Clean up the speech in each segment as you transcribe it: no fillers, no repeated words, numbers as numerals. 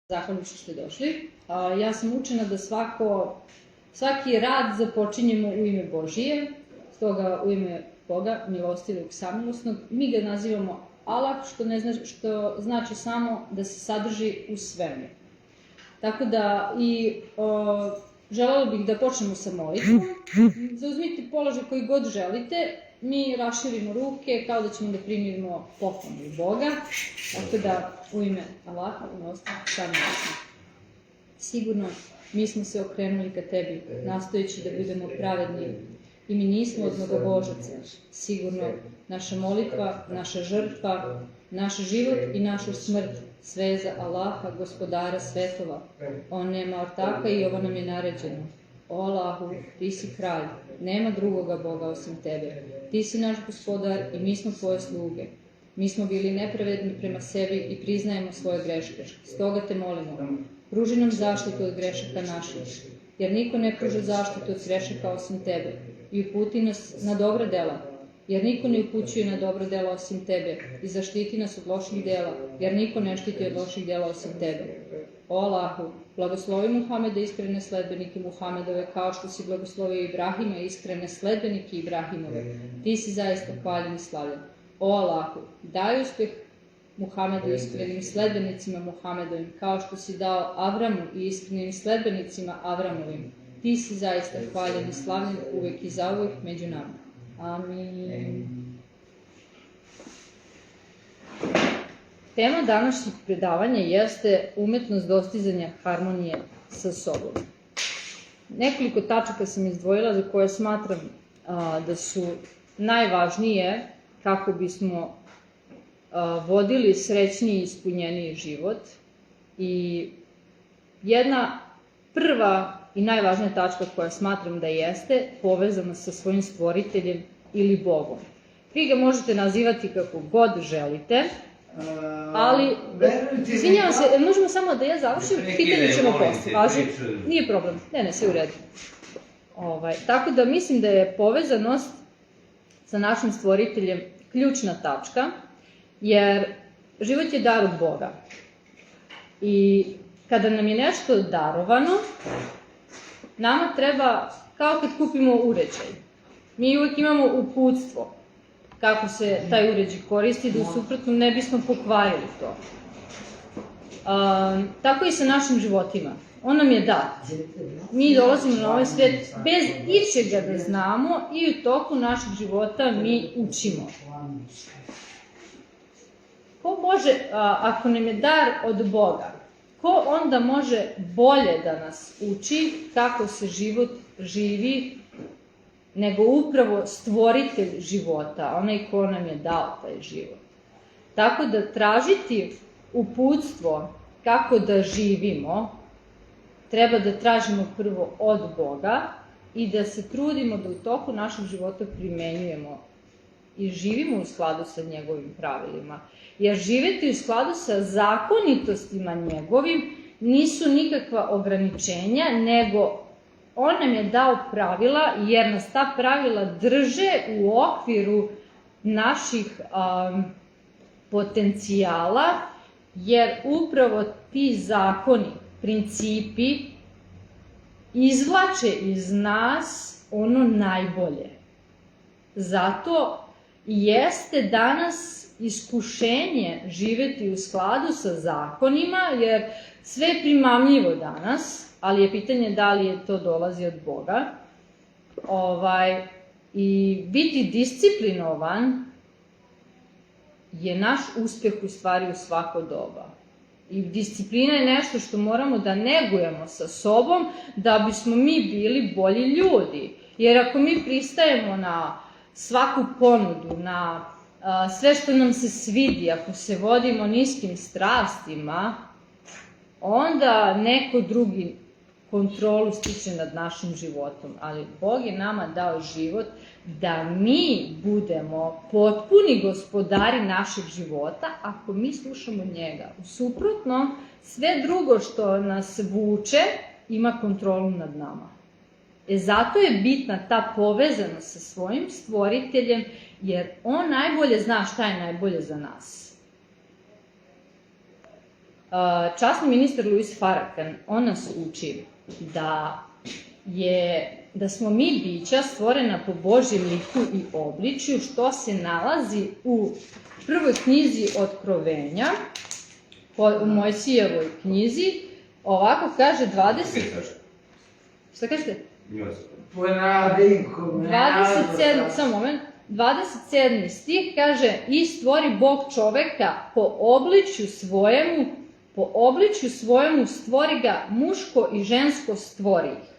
Zahvaljujem što ste došli. Ja sam učena da svaki rad započinjemo u ime Božije, stoga u ime Boga, milostivog, samilosnog. Mi ga nazivamo Allah, što znači samo da se sadrži u svemu. Tako da želela bih da počnemo sa molitvom. Zauzmite položaj koji god želite. Mi raširimo ruke kao da ćemo da primimo poklon od Boga. Tako da u ime Allaha, samilosnog. Sigurno mi smo se okrenuli ka tebi, nastojeći da budemo pravedni. I mi nismo od mnogobožaca. Sigurno naša molitva, naša žrtva, naš život i našu smrt sve je za Allaha, gospodara svetova. On nema ortaka i ovo nam je naređeno. O Allahu, ti si kralj, nema drugoga Boga osim tebe. Ti si naš gospodar i mi smo tvoje sluge. Mi smo bili nepravedni prema sebi i priznajemo svoje greške. Stoga te molimo, pruži nam zaštitu od grešaka naših, jer niko ne pruža zaštitu od grešaka osim tebe. I uputi nas na dobra dela, jer niko ne upućuje na dobra dela osim tebe. I zaštiti nas od loših dela, jer niko ne štiti od loših dela osim tebe. O Allahu, blagoslovi Muhameda, iskrene sledbenike Muhamedove, kao što si blagoslovio Ibrahima, iskrene sledbenike Ibrahimove. Ti si zaista hvaljen i slavljen. O Allahu, daj uspeh Muhamedu i iskrenim sledbenicima Muhamedovim, kao što si dao Avramu i iskrenim sledbenicima Avramovim. Ti si zaista hvaljen i slavljen uvek i zauvek među nama. Amin. Tema današnjeg predavanja jeste umetnost dostizanja harmonije sa sobom. Nekoliko tačaka sam izdvojila za koje smatram da su najvažnije kako bismo vodili srećniji i ispunjeniji život. I jedna prva i najvažnija tačka koja smatram da jeste povezana sa svojim stvoriteljem ili Bogom. Vi ga možete nazivati kako god želite, ali, izvinjavam se, možemo samo da ja završim, pitanje ćemo posle, nije problem, ne, sve u redu. Tako da mislim da je povezanost sa našim stvoriteljem ključna tačka, jer život je dar od Boga. I kada nam je nešto darovano, nama treba, kao kad kupimo uređaj, mi uvek imamo uputstvo kako se taj uređaj koristi, da u suprotnom ne bismo pokvarili to. Tako i sa našim životima. On nam je dat. Mi dolazimo na ovaj svet bez ičega da znamo i u toku našeg života mi učimo. Ko može, ako nam je dar od Boga, ko onda može bolje da nas uči kako se život živi nego upravo stvoritelj života, onaj ko nam je dao taj život. Tako da tražiti uputstvo kako da živimo, treba da tražimo prvo od Boga i da se trudimo da u toku našeg života primenjujemo i živimo u skladu sa njegovim pravilima. Jer živeti u skladu sa zakonitostima njegovim nisu nikakva ograničenja, nego on nam je dao pravila jer nas ta pravila drže u okviru naših potencijala, jer upravo ti zakoni, principi izvlače iz nas ono najbolje. Zato jeste danas iskušenje živeti u skladu sa zakonima, jer sve je primamljivo danas, ali je pitanje da li je to dolazi od Boga. I biti disciplinovan je naš uspeh u stvari u svako doba. I disciplina je nešto što moramo da negujemo sa sobom da bismo mi bili bolji ljudi. Jer ako mi pristajemo na svaku ponudu, na sve što nam se svidi, ako se vodimo niskim strastima, onda neko drugi kontrolu stiče nad našim životom. Ali Bog je nama dao život da mi budemo potpuni gospodari našeg života ako mi slušamo njega. Suprotno, sve drugo što nas vuče ima kontrolu nad nama. Zato je bitna ta povezanost sa svojim stvoriteljem, jer on najbolje zna šta je najbolje za nas. časni ministar Louis Farrakhan, on nas uči da smo mi bića stvorena po Božjem liku i obličju, što se nalazi u prvoj knjizi Otkrovenja, u Mojsijevoj knjizi, ovako kaže 20... Šta kažete? 27. stih kaže: i stvori Bog čoveka po obličju svojemu stvori ga, muško i žensko stvori ih.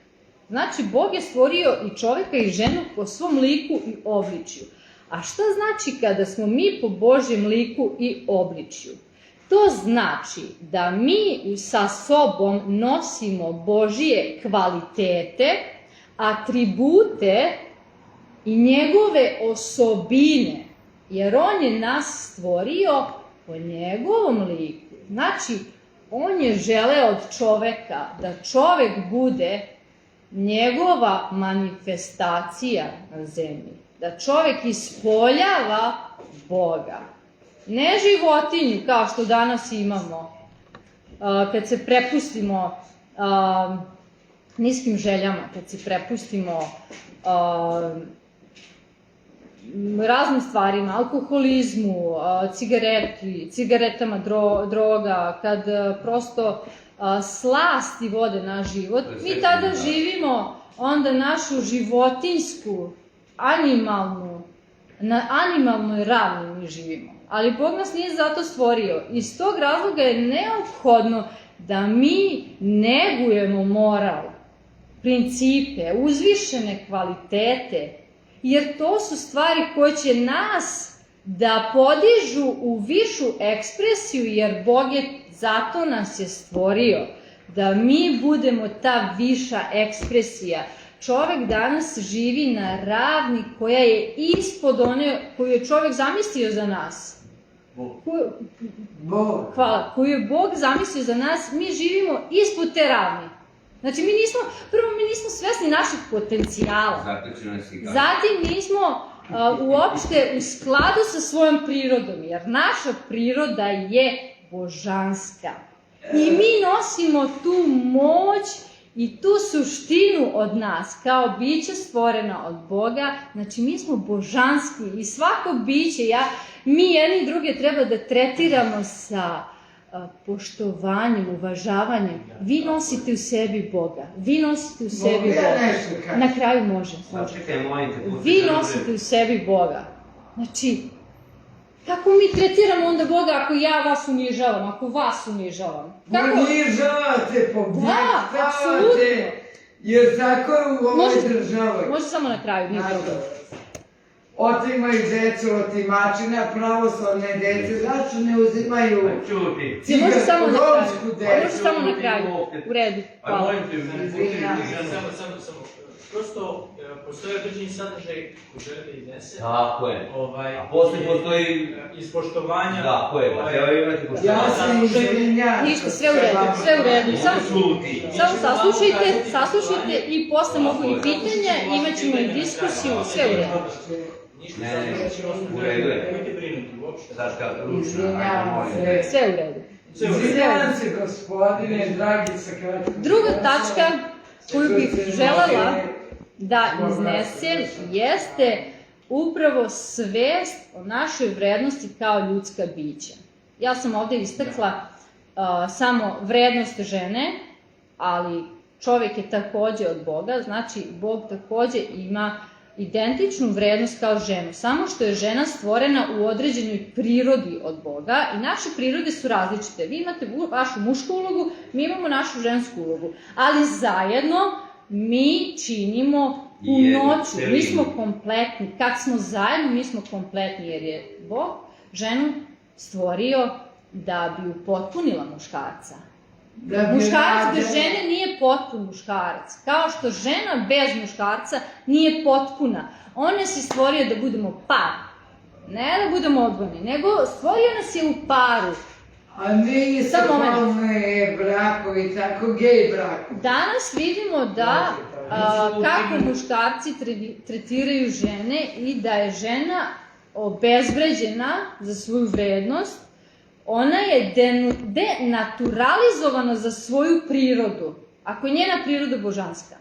Znači, Bog je stvorio i čoveka i ženu po svom liku i obličju. A šta znači kada smo mi po Božjem liku i obličju? To znači da mi sa sobom nosimo Božije kvalitete, atribute i njegove osobine, jer on je nas stvorio po njegovom liku. Znači, on je želeo od čoveka da čovek bude njegova manifestacija na zemlji, da čovek ispoljava Boga. Ne životinju kao što danas imamo, kad se prepustimo niskim željama, kad se prepustimo raznim stvarima, alkoholizmu, cigaretama, droga, kad prosto slasti vode naš život, mi tada živimo onda našu životinsku, na animalnoj ravni mi živimo. Ali Bog nas nije zato stvorio. Iz tog razloga je neophodno da mi negujemo moral, principe, uzvišene kvalitete, jer to su stvari koje će nas da podižu u višu ekspresiju, jer Bog je zato nas je stvorio, da mi budemo ta viša ekspresija. Čovek danas živi na ravni koja je ispod one koju je čovek zamislio za nas. Hvala. Koju je Bog zamislio za nas, mi živimo ispod te ravni. Znači, mi nismo svesni naših potencijala. Zatim nismo uopšte u skladu sa svojom prirodom, jer naša priroda je božanska. I mi nosimo tu moć i tu suštinu od nas, kao bića stvorena od Boga. Znači, mi smo božanski i svako biće, mi jedni druge treba da tretiramo sa poštovanjem, uvažavanjem. Vi nosite u sebi Boga. Vi nosite u sebi Boga. Na kraju može. Vi nosite u sebi Boga. Znači, kako mi tretiramo onda Boga ako ja vas unižavam, ako vas unižavam? Unižavate, pobještavate, jer tako je u ovoj državi. Može samo na kraju, nije problem. Otimaju decu, otimačina, pravoslavne dece, zašto ne uzimaju romsku decu? Može samo na kraju, u redu, hvala. Samo. Prosto, postoje određeni sadržaj koji žele da iznese. Tako je. A posle postoji... Ispoštovanja. Tako je, pa treba imati poštovanja. Ja sam izvinjam. Ništa, sve u redu. Samo saslušajte i posle mogu i pitanja, imat ćemo i diskusiju, sve u redu. Ne, u redu je. Nemojte brinuti uopšte. Saška, ručna, Izvinjam se. Sve u redu. Izvinjam se, gospodine, dragi sakratko. Druga tačka koju bih želela da iznesem jeste upravo svest o našoj vrednosti kao ljudska bića. Ja sam ovde istakla samo vrednost žene, ali čovek je takođe od Boga, znači Bog takođe ima identičnu vrednost kao ženu, samo što je žena stvorena u određenoj prirodi od Boga i naše prirode su različite. Vi imate vašu mušku ulogu, mi imamo našu žensku ulogu, ali zajedno mi činimo punoću, mi smo kompletni. Kad smo zajedno, mi smo kompletni, jer je Bog ženu stvorio da bi upotpunila muškarca. Muškarac bez žene nije potpun muškarac, kao što žena bez muškarca nije potpuna. On nas je stvorio da budemo par, ne da budemo odvojeni, nego stvorio nas je u paru. A nisu polne brakovi, tako gej brakovi. Danas vidimo da kako muškarci tretiraju žene i da je žena obezvređena za svoju vrednost, ona je denaturalizovana za svoju prirodu, ako je njena priroda božanska.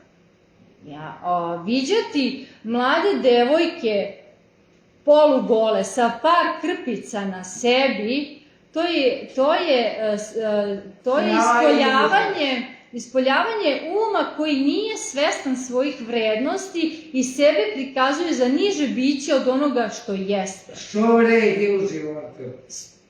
Viđati mlade devojke polugole sa par krpica na sebi, to je ispoljavanje uma koji nije svestan svojih vrednosti i sebe prikazuje za niže biće od onoga što jeste. Što vredi u životu?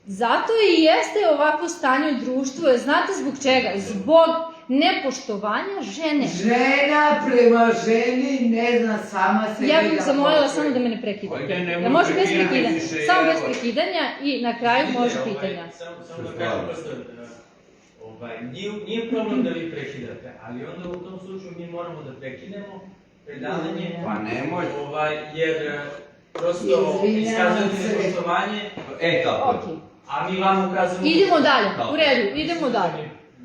Zato i jeste ovako stanje u društvu, znate zbog čega? Zbog nepoštovanja žene. Žena prema ženi ne zna sama sebe da Ja bih zamolila samo da me ne prekidate. Ja može bez prekidanja, samo bez prekidanja i na kraju može pitanja. Samo da kažem prosto, nije problem da vi prekidate, ali onda u tom slučaju mi moramo da prekinemo predavanje. Pa nemoj. Jer prosto iskazujete nepoštovanje. Tako. A mi vam ukazujemo... Idemo dalje, u redu,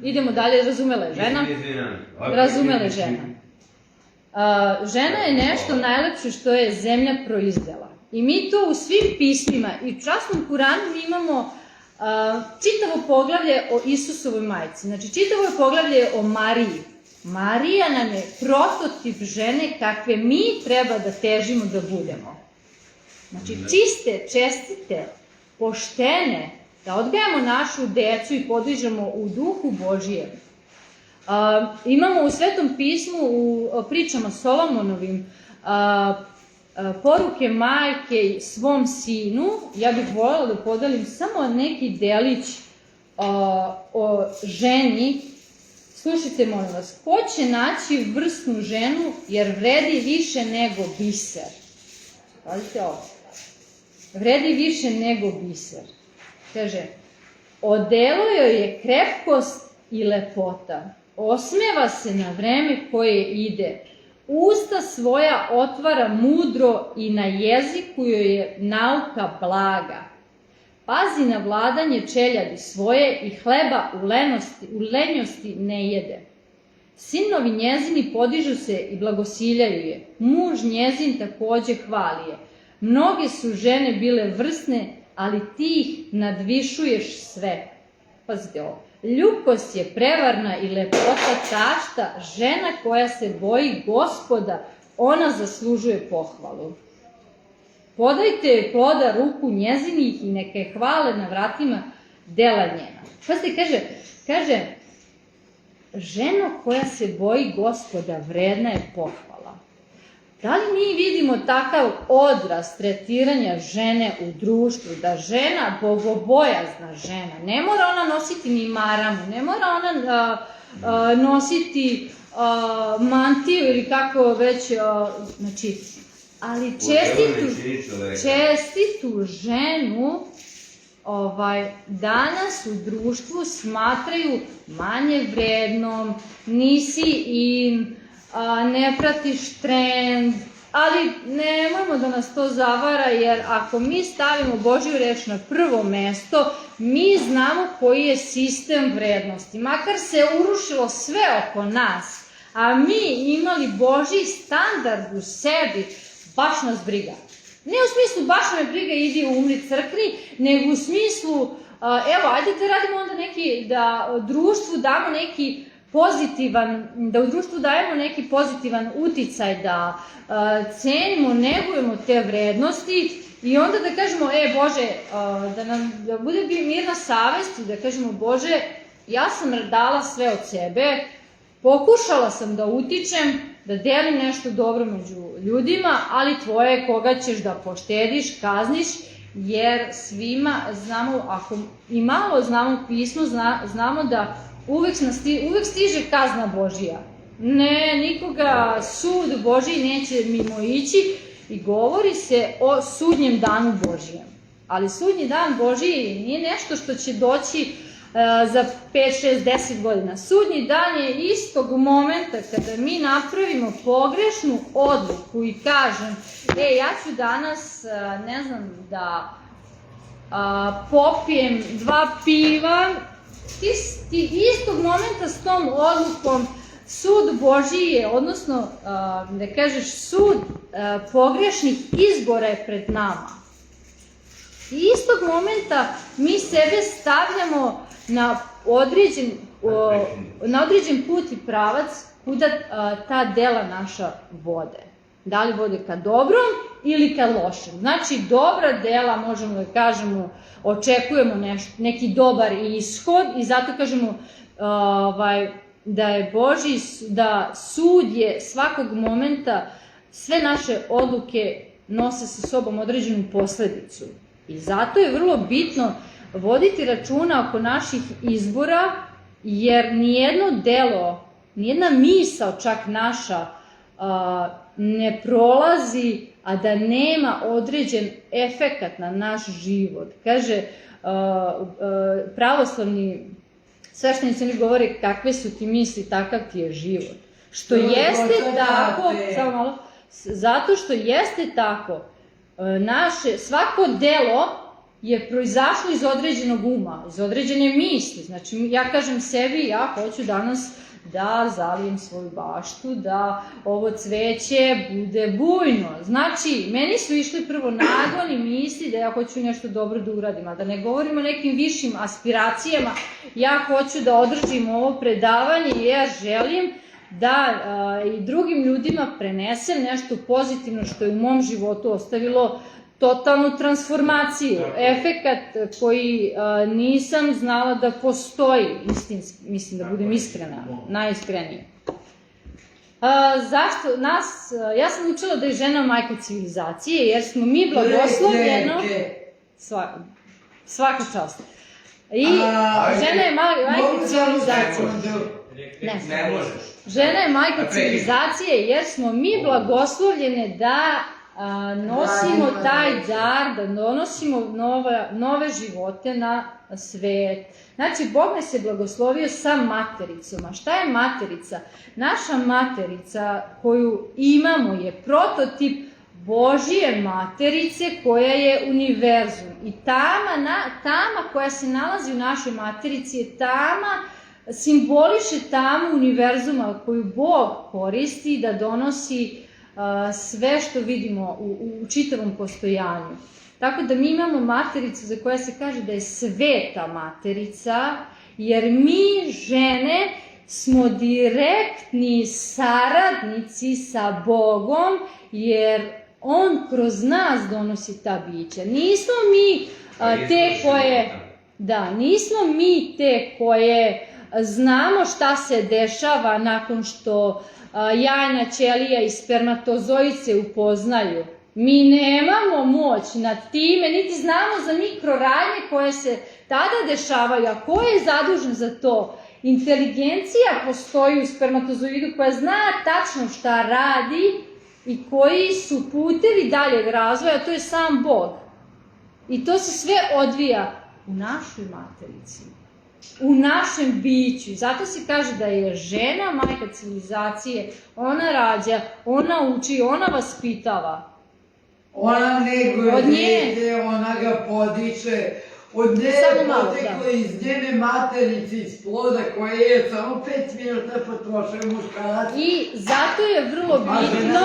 idemo dalje, razumela je žena. Razumela je žena. Žena je nešto najlepše što je zemlja proizvela. I mi to u svim pismima i u časnom Kuranu imamo čitavo poglavlje o Isusovoj majci. Znači, čitavo je poglavlje o Mariji. Marija nam je prototip žene kakve mi treba da težimo da budemo. Znači, čiste, čestite, poštene, da odgajamo našu decu i podižemo u duhu Božijem. Imamo u Svetom pismu, u pričama Solomonovim, poruke majke svom sinu. Ja bih voljela da podelim samo neki delić o ženi. Slušajte, molim vas, ko će naći vrsnu ženu jer vredi više nego biser? Pazite ovo. Vredi više nego biser. Kaže, odelo joj je krepkost i lepota. Osmeva se na vreme koje ide. Usta svoja otvara mudro i na jeziku joj je nauka blaga. Pazi na vladanje čeljadi svoje i hleba u lenjosti ne jede. Sinovi njezini podižu se i blagosiljaju je. Muž njezin takođe hvali je. Mnoge su žene bile vrsne, ali ti ih nadvišuješ sve. Pazite ovo. Ljukost je prevarna i lepota tašta, žena koja se boji Gospoda, ona zaslužuje pohvalu. Podajte joj ploda ruku njezinih i neka je hvale na vratima dela njena. Pazite, kaže, žena koja se boji Gospoda vredna je pohvala. Da li mi vidimo takav odraz tretiranja žene u društvu, da žena, bogobojazna žena, ne mora ona nositi ni maramu, ne mora ona nositi mantiju ili kako već, znači, ali čestitu ženu danas u društvu smatraju manje vrednom, nisi in, ne pratiš trend, ali nemojmo da nas to zavara, jer ako mi stavimo Božju reč na prvo mesto, mi znamo koji je sistem vrednosti. Makar se urušilo sve oko nas, a mi imali Božji standard u sebi, baš nas briga. Ne u smislu baš me briga, idi umri crkni, nego u smislu, evo, ajde da radimo onda neki, da društvu damo neki pozitivan, da u društvu dajemo neki pozitivan uticaj, da cenimo, negujemo te vrednosti i onda da kažemo, Bože, da bude mirna savest i da kažemo, Bože, ja sam dala sve od sebe, pokušala sam da utičem, da delim nešto dobro među ljudima, ali tvoje koga ćeš da poštediš, kazniš, jer svima znamo, ako i malo znamo pismo, znamo da uvek stiže kazna Božija. Ne, nikoga sud Božiji neće mimo ići i govori se o sudnjem danu Božijem. Ali sudnji dan Božiji nije nešto što će doći za 5, 6, 10 godina. Sudnji dan je istog momenta kada mi napravimo pogrešnu odluku i kažem, ja ću danas, ne znam, da popijem 2 piva, ti istog momenta s tom odlukom sud Božiji je, odnosno, da kažeš, sud pogrešnih izbora je pred nama. I istog momenta mi sebe stavljamo na određen put i pravac kuda ta dela naša vode. Da li vode ka dobrom ili ka lošem. Znači, dobra dela, možemo da kažemo, očekujemo neki dobar ishod i zato kažemo da je Božji, da sud je svakog momenta, sve naše odluke nose sa sobom određenu posledicu. I zato je vrlo bitno voditi računa oko naših izbora, jer nijedno delo, nijedna misao čak naša ne prolazi, a da nema određen efekat na naš život. Kaže, pravoslavni sveštenici oni govore kakve su ti misli, takav ti je život. Što jeste tako, samo malo, zato što jeste tako, svako delo je proizašlo iz određenog uma, iz određene misli. Znači, ja kažem sebi, ja hoću danas da zalijem svoju baštu, da ovo cveće bude bujno. Znači, meni su išli prvo nagoni misli da ja hoću nešto dobro da uradim, a da ne govorim o nekim višim aspiracijama. Ja hoću da održim ovo predavanje i ja želim da i drugim ljudima prenesem nešto pozitivno što je u mom životu ostavilo totalnu transformaciju, efekat koji nisam znala da postoji, mislim da budem iskrena, najiskrenija. Zašto nas, ja sam učila da je žena majka civilizacije, jer smo mi blagoslovljeno, svaka čast, i žena je majka civilizacije. Ne možeš. Žena je majka civilizacije, jer smo mi blagoslovljene da nosimo taj dar, da donosimo nove živote na svet. Znači, Bog nas je blagoslovio sa matericom. A šta je materica? Naša materica koju imamo je prototip Božije materice koja je univerzum. I tama koja se nalazi u našoj materici je tama, simboliše tamu univerzuma koju Bog koristi da donosi sve što vidimo u čitavom postojanju. Tako da mi imamo matericu za koja se kaže da je sveta materica, jer mi žene smo direktni saradnici sa Bogom, jer On kroz nas donosi ta bića. Nismo mi nismo mi te koje znamo šta se dešava nakon što jajna ćelija i spermatozoid se upoznaju. Mi nemamo moć nad time, niti znamo za mikroradnje koje se tada dešavaju, a ko je zadužen za to? Inteligencija postoji u spermatozoidu koja zna tačno šta radi i koji su putevi daljeg razvoja, to je sam Bog. I to se sve odvija u našoj materici, u našem biću. Zato se kaže da je žena majka civilizacije, ona rađa, ona uči, ona vaspitava. Ona neguje dete, ona ga podiče, od nje poteklo iz njene materice, iz ploda koje je samo 5 minuta potrošio muškarac. I zato je vrlo bitno,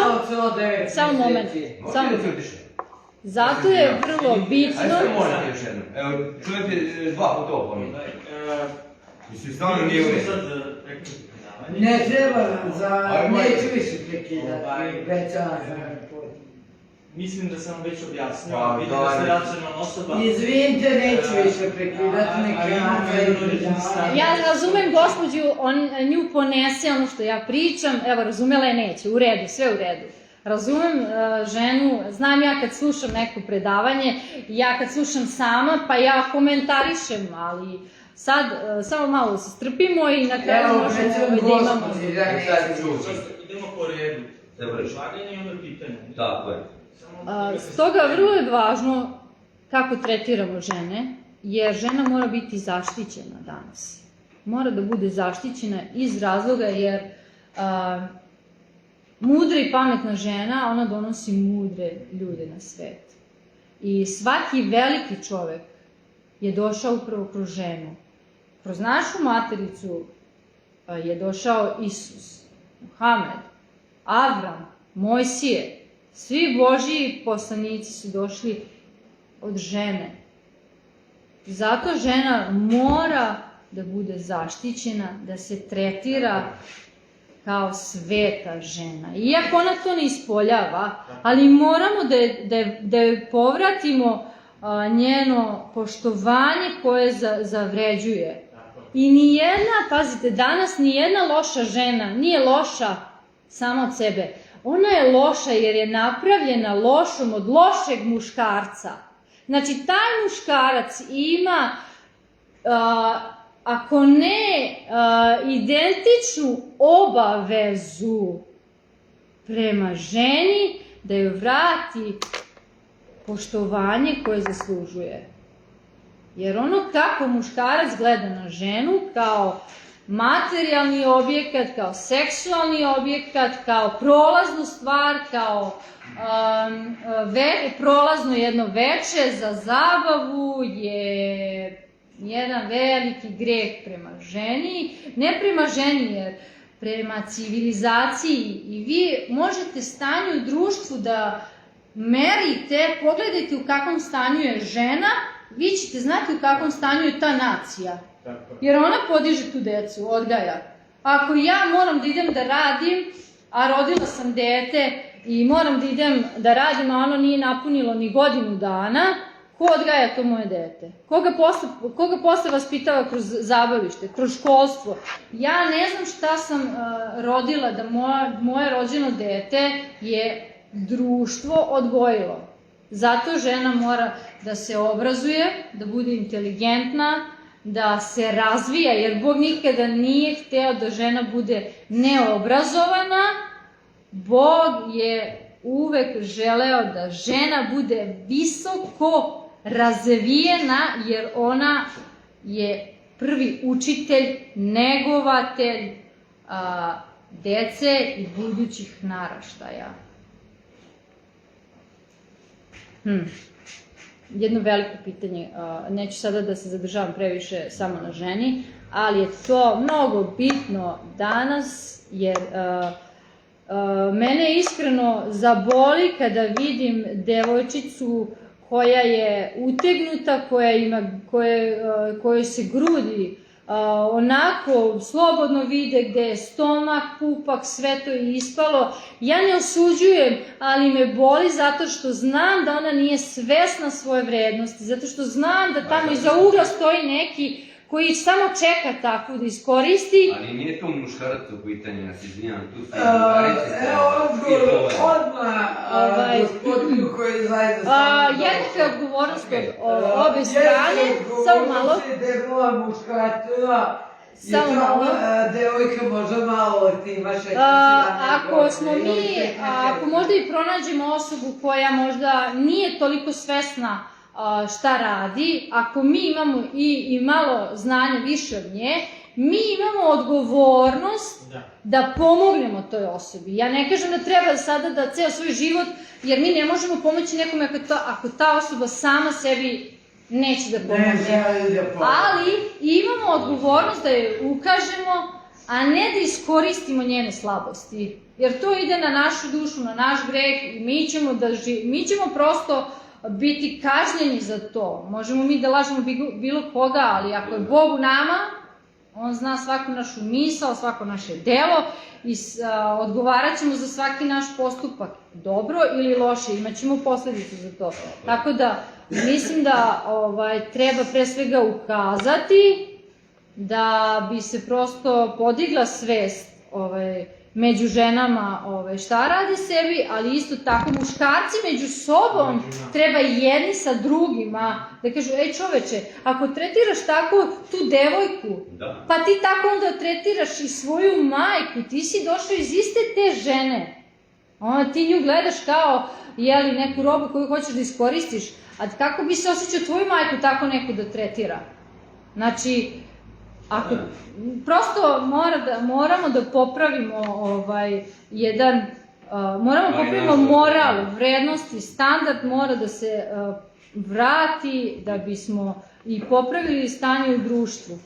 samo moment, zato je vrlo bitno... Ajde, morate još jednom. Evo, čovjek je 2 puta opominje. Mislim, stvarno nije uvijek. Ne treba, neću više prekidati, već Mislim da sam već objasnio, vidim da ste racionalna osoba. Izvinite, neću više prekidati, Ja razumem gospođu, nju ponese ono što ja pričam, evo razumela je neće, u redu, sve u redu. Razumem ženu, znam ja kad slušam neko predavanje, ja kad slušam sama, pa ja komentarišem, ali sad samo malo da se strpimo i na kraju možemo da imamo... Idemo po redu. Izlaganje i onda pitanje. Tako je. Stoga vrlo je važno kako tretiramo žene, jer žena mora biti zaštićena danas. Mora da bude zaštićena iz razloga jer mudra i pametna žena, ona donosi mudre ljude na svet. I svaki veliki čovek je došao upravo kroz ženu. Kroz našu matericu je došao Isus, Muhamed, Avram, Mojsije. Svi Božji poslanici su došli od žene. Zato žena mora da bude zaštićena, da se tretira kao sveta žena. Iako ona to ne ispoljava, ali moramo da joj povratimo njeno poštovanje koje zavređuje. I nijedna, pazite, danas nijedna loša žena nije loša sama od sebe. Ona je loša jer je napravljena lošom od lošeg muškarca. Znači, taj muškarac ima, ako ne identičnu obavezu prema ženi, da joj vrati poštovanje koje zaslužuje. Jer ono kako muškarac gleda na ženu, kao materijalni objekat, kao seksualni objekat, kao prolaznu stvar, kao prolazno jedno veče za zabavu, je jedan veliki greh prema ženi. Ne prema ženi, jer prema civilizaciji. I vi možete stanje u društvu da merite, pogledajte u kakvom stanju je žena, vi ćete znati u kakvom stanju je ta nacija. Jer ona podiže tu decu, odgaja. Ako ja moram da idem da radim, a rodila sam dete i moram da idem da radim, a ono nije napunilo ni godinu dana, ko odgaja to moje dete? Koga posle vaspitava kroz zabavište, kroz školstvo? Ja ne znam šta sam rodila da moje rođeno dete je društvo odgojilo. Zato žena mora da se obrazuje, da bude inteligentna, da se razvija, jer Bog nikada nije hteo da žena bude neobrazovana. Bog je uvek želeo da žena bude visoko razvijena, jer ona je prvi učitelj, negovatelj dece i budućih naraštaja. Jedno veliko pitanje, neću sada da se zadržavam previše samo na ženi, ali je to mnogo bitno danas, jer mene iskreno zaboli kada vidim devojčicu koja je utegnuta, kojoj se grudi onako slobodno vide, gde je stomak, pupak, sve to je ispalo. Ja ne osuđujem, ali me boli zato što znam da ona nije svesna svoje vrednosti, zato što znam da tamo iza ugla stoji neki koji samo čeka takvu da iskoristi. Ali nije to muškarac u pitanju, ja se izvinjam, tu se odmah gospodinu koji je zajedno sa mnom. Jednaka je odgovornost od obe strane, samo malo. Debela muškaraca, Samo malo. Devojka možda malo ti imaš ako možda i pronađemo osobu koja možda nije toliko svesna šta radi, ako mi imamo i malo znanja više od nje, mi imamo odgovornost da pomognemo toj osobi. Ja ne kažem da treba sada da ceo svoj život, jer mi ne možemo pomoći nekome ako ta osoba sama sebi neće da pomogne. Ali imamo odgovornost da joj ukažemo, a ne da iskoristimo njene slabosti. Jer to ide na našu dušu, na naš greh i mi ćemo prosto biti kažnjeni za to. Možemo mi da lažemo bilo koga, ali ako je Bog u nama, on zna svaku našu misao, svako naše delo i odgovarat ćemo za svaki naš postupak, dobro ili loše, imat ćemo posledicu za to. Tako da mislim da treba pre svega ukazati da bi se prosto podigla svest među ženama šta radi sebi, ali isto tako muškarci među sobom treba jedni sa drugima da kažu, ej čoveče, ako tretiraš tako tu devojku, pa ti tako onda tretiraš i svoju majku, ti si došao iz iste te žene, ti nju gledaš kao neku robu koju hoćeš da iskoristiš, a kako bi se osjećao tvoju majku tako neko da tretira? Znači, prosto moramo da popravimo moramo popravimo moral, vrednosti, standard mora da se vrati da bismo i popravili stanje u društvu.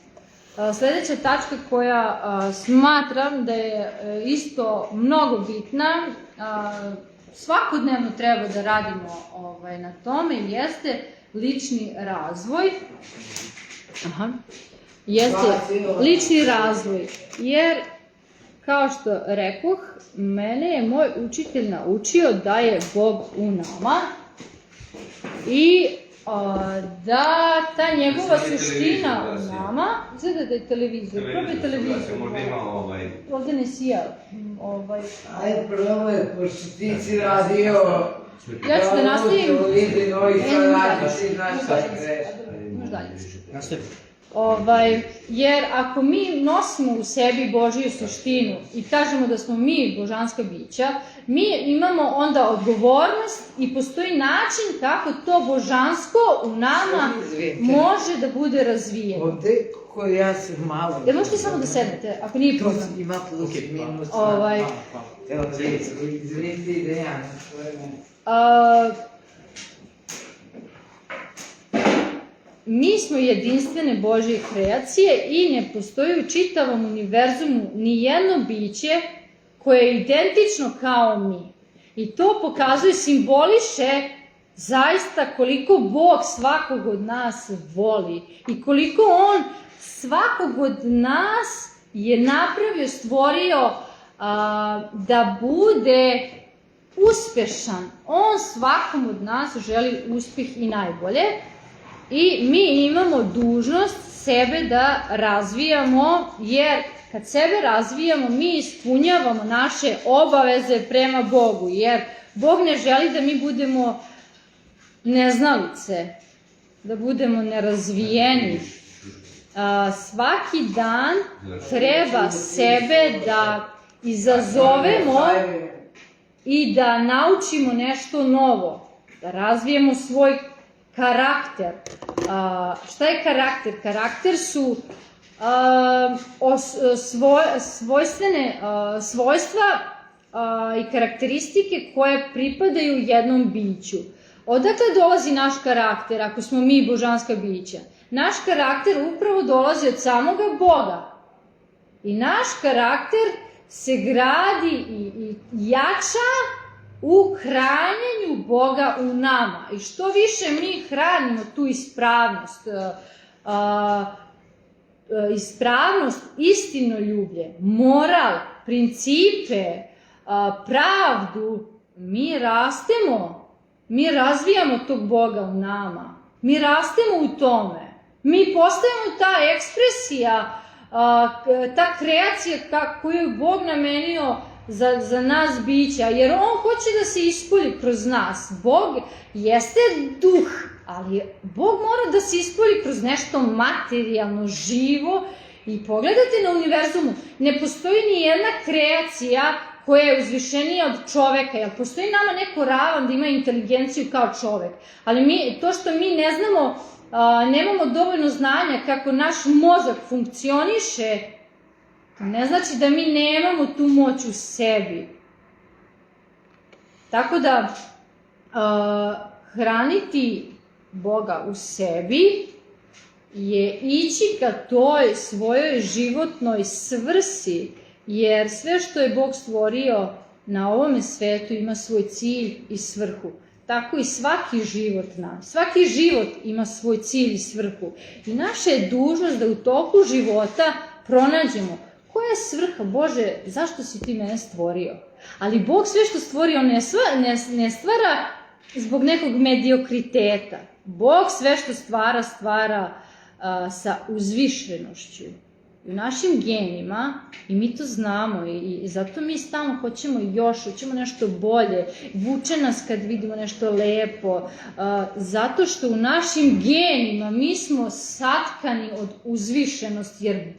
Sledeća tačka koja smatram da je isto mnogo bitna, svakodnevno treba da radimo na tome, jeste lični razvoj. Jeste lični razvoj, jer kao što rekoh, mene je moj učitelj naučio da je Bog u nama i da ta njegova suština u nama, izgleda da je televizor, probaj televizor, ovdje ne sija. Ajde, probaj, pošto ti si radio... Ja ću da nastavim. Jer ako mi nosimo u sebi Božiju suštinu i kažemo da smo mi božanska bića, mi imamo onda odgovornost i postoji način kako to božansko u nama može da bude razvijeno. Ovde, koji ja sam malo... Jel možete samo da sednete, ako nije problem? Ima plus minus. Evo, izvinite i Dejana. Mi smo jedinstvene Božje kreacije i ne postoji u čitavom univerzumu ni jedno biće koje je identično kao mi. I to pokazuje, simboliše zaista koliko Bog svakog od nas voli i koliko On svakog od nas je napravio, stvorio da bude uspešan. On svakom od nas želi uspeh i najbolje. I mi imamo dužnost sebe da razvijamo, jer kad sebe razvijamo, mi ispunjavamo naše obaveze prema Bogu, jer Bog ne želi da mi budemo neznalice, da budemo nerazvijeni. Svaki dan treba sebe da izazovemo i da naučimo nešto novo, da razvijemo svoj karakter. Šta je karakter? Karakter su svojstva i karakteristike koje pripadaju jednom biću. Odakle dolazi naš karakter ako smo mi božanska bića? Naš karakter upravo dolazi od samoga Boga. I naš karakter se gradi i jača u hranjenju Boga u nama. I što više mi hranimo tu ispravnost, istinoljublje, moral, principe, pravdu, mi rastemo, mi razvijamo tog Boga u nama, mi rastemo u tome, mi postajemo ta ekspresija, ta kreacija koju je Bog namenio za nas bića, jer On hoće da se ispolji kroz nas. Bog jeste duh, ali Bog mora da se ispolji kroz nešto materijalno, živo. I pogledajte na univerzumu, ne postoji ni jedna kreacija koja je uzvišenija od čoveka, jer postoji nama neko ravan da ima inteligenciju kao čovek, ali to što mi ne znamo, nemamo dovoljno znanja kako naš mozak funkcioniše, to ne znači da mi nemamo tu moć u sebi. Tako da, hraniti Boga u sebi je ići ka toj svojoj životnoj svrsi, jer sve što je Bog stvorio na ovome svetu ima svoj cilj i svrhu. Tako i svaki život svaki život ima svoj cilj i svrhu. I naša je dužnost da u toku života pronađemo koja je svrha, Bože, zašto si ti mene stvorio? Ali Bog sve što stvori, On ne stvara zbog nekog mediokriteta. Bog sve što stvara sa uzvišenošću. U našim genima, i mi to znamo, i zato mi stalno hoćemo nešto bolje, vuče nas kad vidimo nešto lepo, zato što u našim genima mi smo satkani od uzvišenosti, jer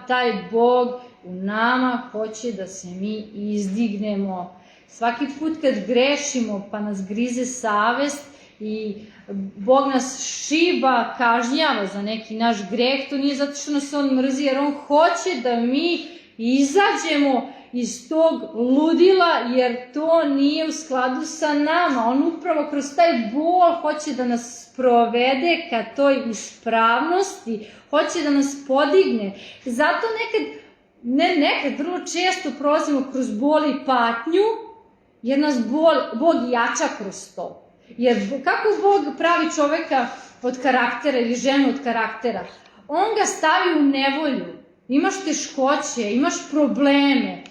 taj Bog u nama hoće da se mi izdignemo. Svaki put kad grešimo pa nas grize savest i Bog nas šiba, kažnjava za neki naš greh, to nije zato što nas On mrzi, jer On hoće da mi izađemo iz tog ludila, jer to nije u skladu sa nama. On upravo kroz taj bol hoće da nas provede ka toj ispravnosti, hoće da nas podigne. Zato vrlo često prolazimo kroz bol i patnju, jer nas Bog jača kroz to. Jer kako Bog pravi čoveka od karaktera ili ženu od karaktera? On ga stavi u nevolju, imaš teškoće, imaš probleme.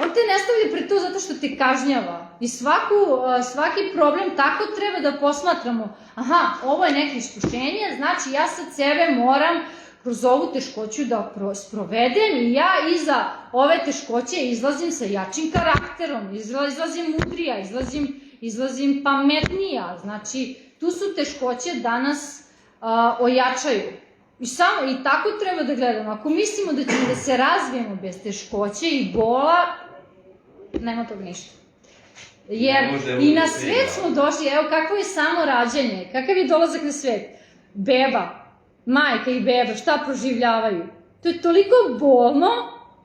On te ne stavlja pred to zato što te kažnjava. I svaki problem tako treba da posmatramo. Aha, ovo je neke iskušenje, znači ja sad sebe moram kroz ovu teškoću da sprovedem i ja iza ove teškoće izlazim sa jačim karakterom, izlazim mudrija, izlazim pametnija. Znači, tu su teškoće da nas ojačaju. I tako treba da gledamo. Ako mislimo da ćemo da se razvijemo bez teškoće i bola, nema tog ništa. Jer i na svet smo došli, evo kakvo je samo rađanje, kakav je dolazak na svet. Beba, majka i beba, šta proživljavaju? To je toliko bolno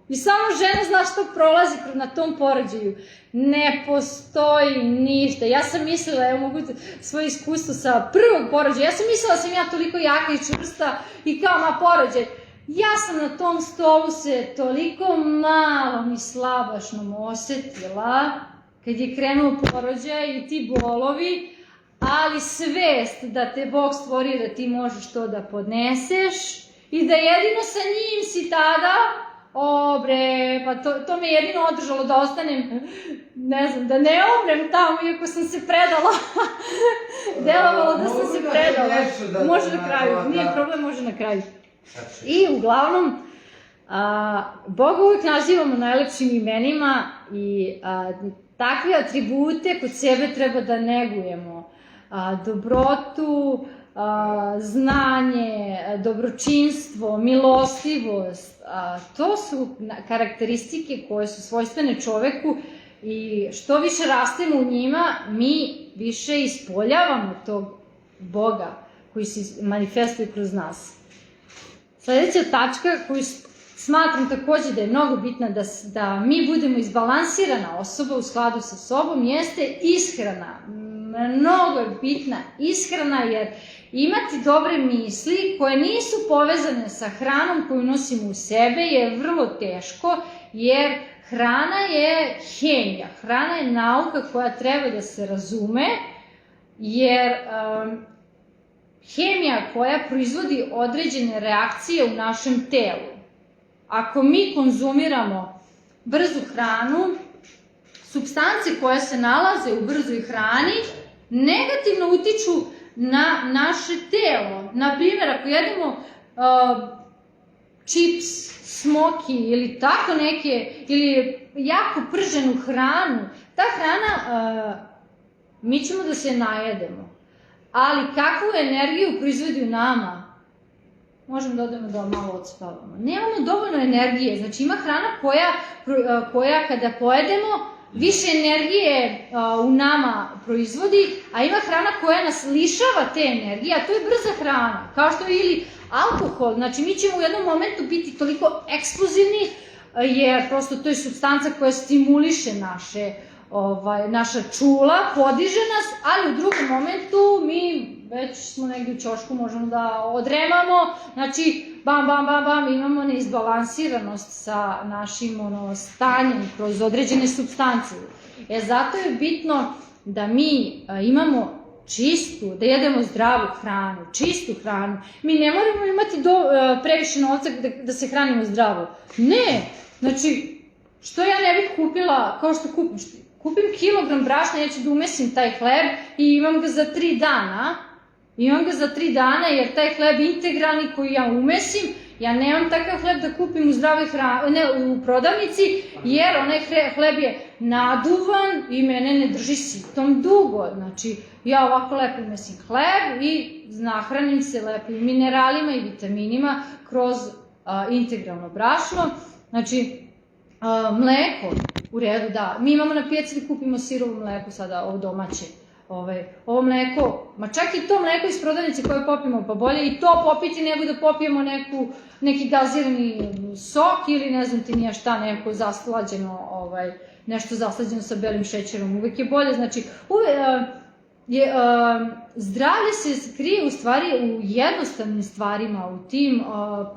i samo žena zna što prolazi na tom porođaju. Ne postoji ništa. Ja sam mislila, evo mogu svoje iskustvo sa prvog porođaja, ja sam mislila da sam ja toliko jaka i čvrsta i kao porođaj. Ja sam na tom stolu se toliko malom i slabašnom osetila kad je krenuo porođaj i ti bolovi, ali svest da te Bog stvori da ti možeš to da podneseš i da jedino sa njim si tada, pa to me jedino održalo da ostanem, ne znam, da ne umrem tamo iako sam se predala. Delovalo da sam se predala. Može na kraju, nije problem, može na kraju. I uglavnom, Boga uvijek nazivamo najlepšim imenima i takve atribute kod sebe treba da negujemo. Dobrotu, znanje, dobročinstvo, milostivost, to su karakteristike koje su svojstvene čoveku i što više rastemo u njima, mi više ispoljavamo tog Boga koji se manifestuje kroz nas. Sledeća tačka koju smatram takođe da je mnogo bitna da mi budemo izbalansirana osoba u skladu sa sobom jeste ishrana. Mnogo je bitna ishrana jer imati dobre misli koje nisu povezane sa hranom koju nosimo u sebe je vrlo teško jer hrana je hemija, hrana je nauka koja treba da se razume jer hemija koja proizvodi određene reakcije u našem telu. Ako mi konzumiramo brzu hranu, supstance koje se nalaze u brzoj hrani negativno utiču na naše telo. Naprimjer, ako jedemo čips, smoki ili tako neke, ili jako prženu hranu, ta hrana, mi ćemo da se najedemo. Ali kakvu energiju proizvodi u nama? Možemo da odemo da malo odspavamo. Nemamo dovoljno energije, znači ima hrana koja kada pojedemo, više energije u nama proizvodi, a ima hrana koja nas lišava te energije, a to je brza hrana, kao što je ili alkohol. Znači mi ćemo u jednom momentu biti toliko eksplozivni, jer prosto to je supstanca koja stimuliše naša čula, podiže nas, ali u drugom momentu mi već smo negdje u ćošku, možemo da odremamo, znači bam, bam, bam, bam, imamo neizbalansiranost sa našim stanjem kroz određene supstance. Zato je bitno da mi imamo čistu, da jedemo zdravu hranu, čistu hranu. Mi ne moramo imati previše novca da se hranimo zdravo. Ne, znači, što ja ne bih kupila, kao što kupim kilogram brašna, ja ću da umesim taj hleb i imam ga za 3 dana. Imam ga za 3 dana jer taj hleb integralni koji ja umesim, ja nemam takav hleb da kupim u prodavnici jer onaj hleb je naduvan i mene ne drži sitom dugo. Znači, ja ovako lepo umesim hleb i nahranim se lepim mineralima i vitaminima kroz integralno brašno. Znači, mleko, u redu, da. Mi imamo na pijaci da kupimo sirovo mleko sada, ovo domaće. Ovo mleko, ma čak i to mleko iz prodavnice koje popijemo, pa bolje i to popiti nego da popijemo neki gazirani sok ili ne znam ti nije šta, neko zaslađeno, nešto zaslađeno sa belim šećerom, uvek je bolje, znači zdravlje se krije u stvari u jednostavnim stvarima, u tim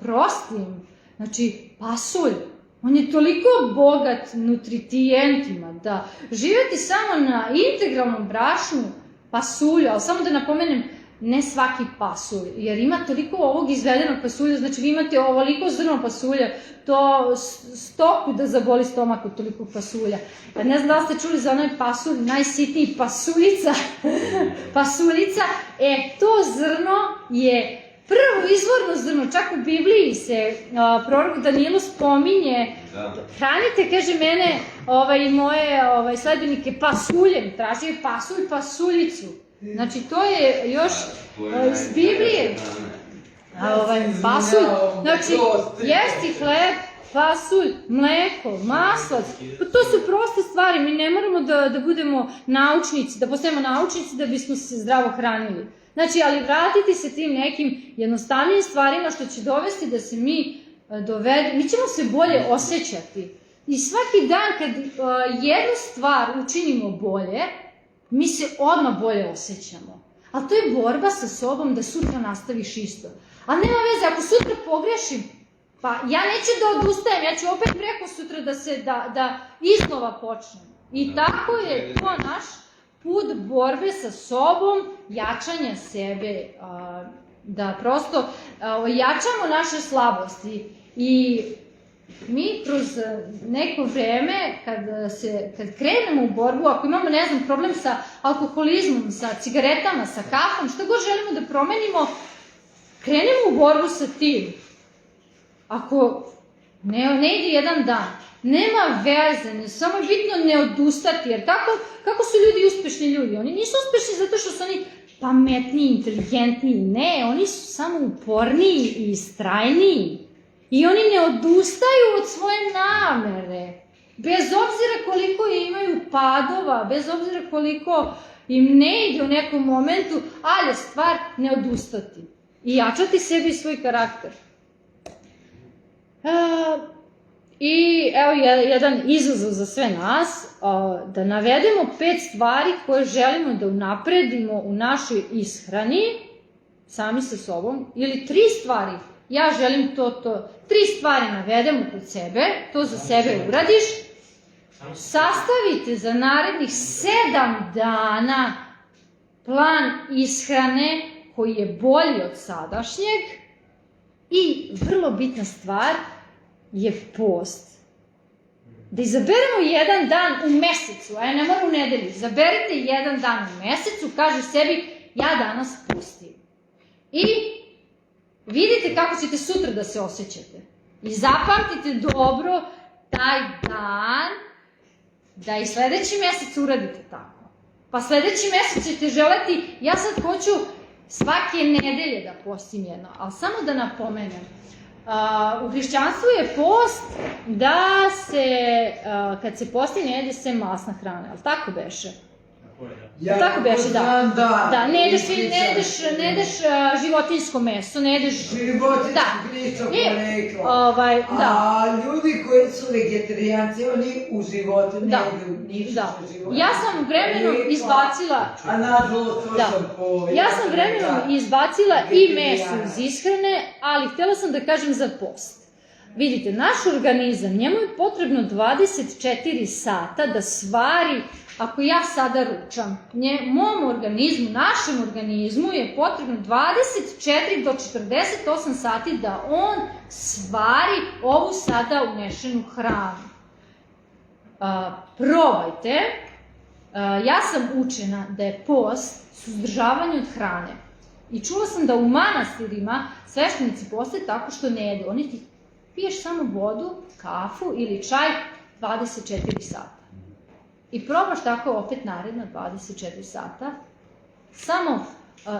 prostim, znači pasulj. On je toliko bogat nutritijentima da živjeti samo na integralnom brašnu, pasulju, ali samo da napomenem, ne svaki pasulj, jer ima toliko ovog izvedenog pasulja, znači vi imate ovoliko zrno pasulja, to stoku da zaboli stomak od toliko pasulja. Ne znam da li ste čuli za onaj pasulj, najsitniji pasuljica, to zrno je prvo izvorno zrno, čak u Bibliji se prorok Danilo spominje, hranite, kaže mene i moje sledbenike pasuljem, tražio je pasulj, pasuljicu. Znači, to je još iz Biblije. Pasulj, znači, jesti hleb, pasulj, mleko, maslac, to su proste stvari, mi ne moramo da budemo naučnici, da postajemo naučnici da bismo se zdravo hranili. Znači, ali vratiti se tim nekim jednostavnim stvarima što će dovesti da se mi dovedemo, mi ćemo se bolje osjećati. I svaki dan kad jednu stvar učinimo bolje, mi se odmah bolje osjećamo. Ali to je borba sa sobom da sutra nastaviš isto. Ali nema veze, ako sutra pogrešim, pa ja neću da odustajem, ja ću opet preko sutra da iznova počnem. I tako je to naš put borbe sa sobom, jačanja sebe, da prosto jačamo naše slabosti. I mi kroz neko vreme, kad krenemo u borbu, ako imamo, ne znam, problem sa alkoholizmom, sa cigaretama, sa kafom, što god želimo da promenimo, krenemo u borbu sa tim. Ako ne ide jedan dan, nema veze, samo je bitno ne odustati, jer kako su ljudi uspešni ljudi? Oni nisu uspešni zato što su oni pametniji, inteligentniji, ne, oni su samo uporniji i istrajniji. I oni ne odustaju od svoje namere, bez obzira koliko imaju padova, bez obzira koliko im ne ide u nekom momentu, ali je stvar ne odustati i jačati sebi i svoj karakter. I evo jedan izazov za sve nas, da navedemo 5 stvari koje želimo da unapredimo u našoj ishrani, sami sa sobom, ili 3 stvari. Ja želim to. 3 stvari navedemo kod sebe, to za sebe uradiš, sastavite za narednih 7 dana plan ishrane koji je bolji od sadašnjeg i vrlo bitna stvar je post. Da izaberemo jedan dan u mesecu, ne mora u nedelju, izaberite jedan dan u mesecu, kaže sebi, ja danas pustim. I vidite kako ćete sutra da se osjećate. I zapamtite dobro taj dan, da i sledeći mesec uradite tako. Pa sledeći mesec ćete želeti, ja sad hoću svake nedelje da postim jedno, ali samo da napomenem, u hrišćanstvu je post da se, kad se posti ne jede se masna hrana, ali tako beše? Tako beše, da. Da, ne jedeš životinjsko meso, ne jedeš... Životinjsko meso porekla. A ljudi koji su vegetarijanci, oni u životu ne jedu ništa sa životinjom. Ja sam vremenom izbacila... A nažalost, to sam po... Ja sam vremenom izbacila i meso iz ishrane, ali htjela sam da kažem za post. Vidite, naš organizam, njemu je potrebno 24 sata da stvari. Ako ja sada ručam, mom organizmu, našem organizmu je potrebno 24 do 48 sati da on stvari ovu sada unešenu hranu. Probajte. Ja sam učena da je post suzdržavanje od hrane. I čula sam da u manastirima sveštenici poste tako što ne jedu. Oni ti piješ samo vodu, kafu ili čaj 24 sata. I probaš tako opet naredna 24 sata. Samo,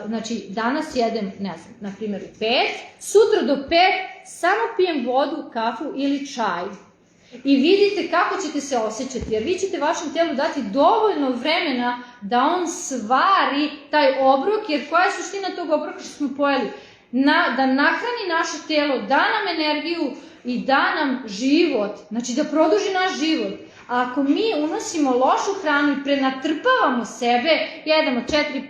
znači, danas jedem, ne znam, na primjer u 5, sutra do 5 samo pijem vodu, kafu ili čaj. I vidite kako ćete se osjećati, jer vi ćete vašem telu dati dovoljno vremena da on stvari taj obrok, jer koja je suština tog obroka što smo pojeli? Da nahrani naše telo, da nam energiju i da nam život, znači da produži naš život. A ako mi unosimo lošu hranu i prenatrpavamo sebe, jedemo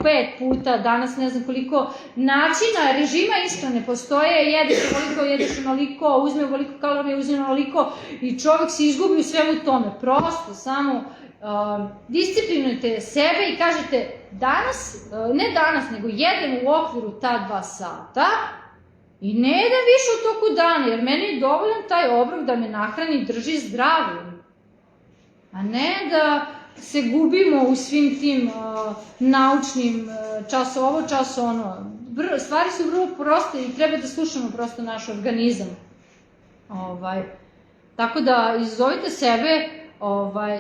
4-5 puta, danas ne znam koliko načina, režima ishrane postoje, jedeš ovoliko, jedeš onoliko, uzme ovoliko kalorije, uzme onoliko i čovjek se izgubi u svemu tome. Prosto samo disciplinujte sebe i kažete ne danas, nego jedem u okviru ta 2 sata i ne jedem više u toku dana, jer meni je dovoljan taj obrok da me nahrani i drži zdravim. A ne da se gubimo u svim tim naučnim čas ovo, čas ono. Stvari su vrlo proste i treba da slušamo prosto naš organizam. Tako da izazovite sebe